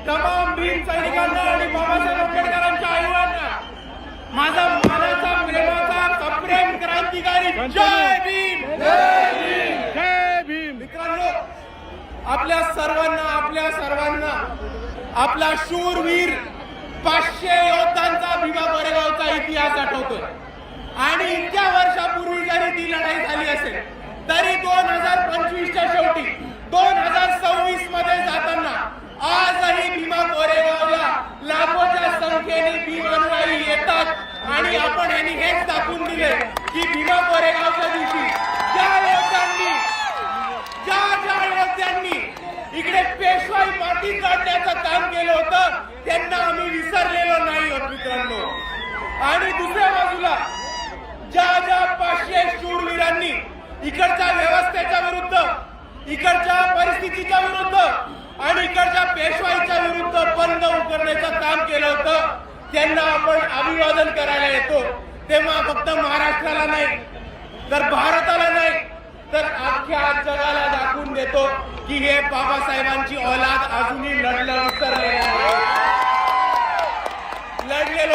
तमाम भीम सैनिकांना आणि बाबासाहेब आंबेडकरांच्या आईवडिलांना माझा मानाचा प्रेमाचा सप्रेम क्रांतिकारी जय भीम, जय भीम, जय भीम. मित्रांनो, आपल्या सर्वांना आपला शूरवीर 500 योद्धांचा भीमा कोरेगावचा इतिहास आठवतोय. आणि इतक्या वर्षापूर्वी जरी ती लढाई झाली असेल तरी 2025च्या शेवटी 2026 मध्ये जाताना आजही भीमा कोरेगावला लाखोच्या संख्येने भीम अनुयायी येतात. आणि आपण यांनी हेच दाखवून दिले की भीमा कोरेगावच्या दिवशी ज्या योद्ध्यांनी इकडे पेशवाई माती काढण्याचं काम केलं होतं त्यांना आम्ही विसरलेलो नाही आहोत मित्रांनो. आणि दुसऱ्या बाजूला ज्या 500 शूरवीरांनी इकडच्या व्यवस्थेच्या विरुद्ध, इकडच्या परिस्थितीच्या विरुद्ध आणि इकडच्या पेशवाईच्या विरुद्ध बंद उकरण्याचं काम केलं होतं त्यांना आपण अभिवादन करायला येतो. तेव्हा फक्त महाराष्ट्राला नाही तर भारताला नाही तर अख्ख्या जगाला दाखवून देतो की हे बाबासाहेबांची औलाद अजूनही लढलेलो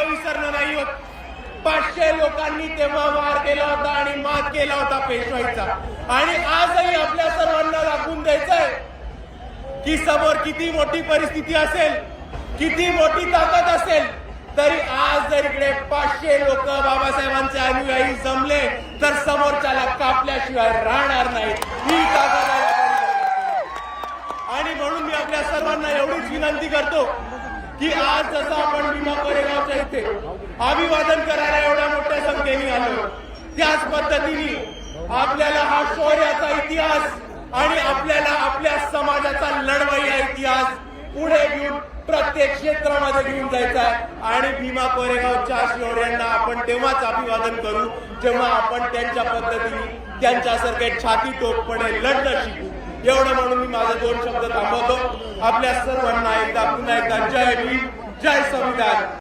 विसरलो नाही होत. 500 लोकांनी तेव्हा वार केला होता आणि मात केला होता पेशवाईचा. आणि आजही आपल्या सर्वांना दाखवून द्यायचंय की समोर किती मोठी परिस्थिती असेल, किती मोठी ताकद असेल, तरी आज जर इकडे 500 लोक बाबासाहेबांचे अनुयायी जमले तर समोरच्याला कापल्याशिवाय राहणार नाही. ही ताकद आहे. आणि म्हणून मी आपल्या सर्वांना एवढीच विनंती करतो की आज जसं आपण भीमा कोरेगावच्या इथे अभिवादन करायला एवढ्या मोठ्या संख्येने आलो, त्याच पद्धतीने आपल्याला हा शौर्याचा इतिहास आणि आपल्याला आपल्या समाजाचा लढवय्या इतिहास पुढे घेऊन प्रत्येक क्षेत्रामध्ये घेऊन जायचा आहे. आणि भीमा कोरेगावच्या शौर्यांना आपण तेव्हाच अभिवादन करू जेव्हा आपण त्यांच्या पद्धतीने त्यांच्यासारखे छाती टोकपणे लढणं शिकू. एवढं म्हणून मी माझे 2 शब्द थांबवतो. आपल्या सर्वांना पुन्हा एकदा जय भीम, जय संविधान.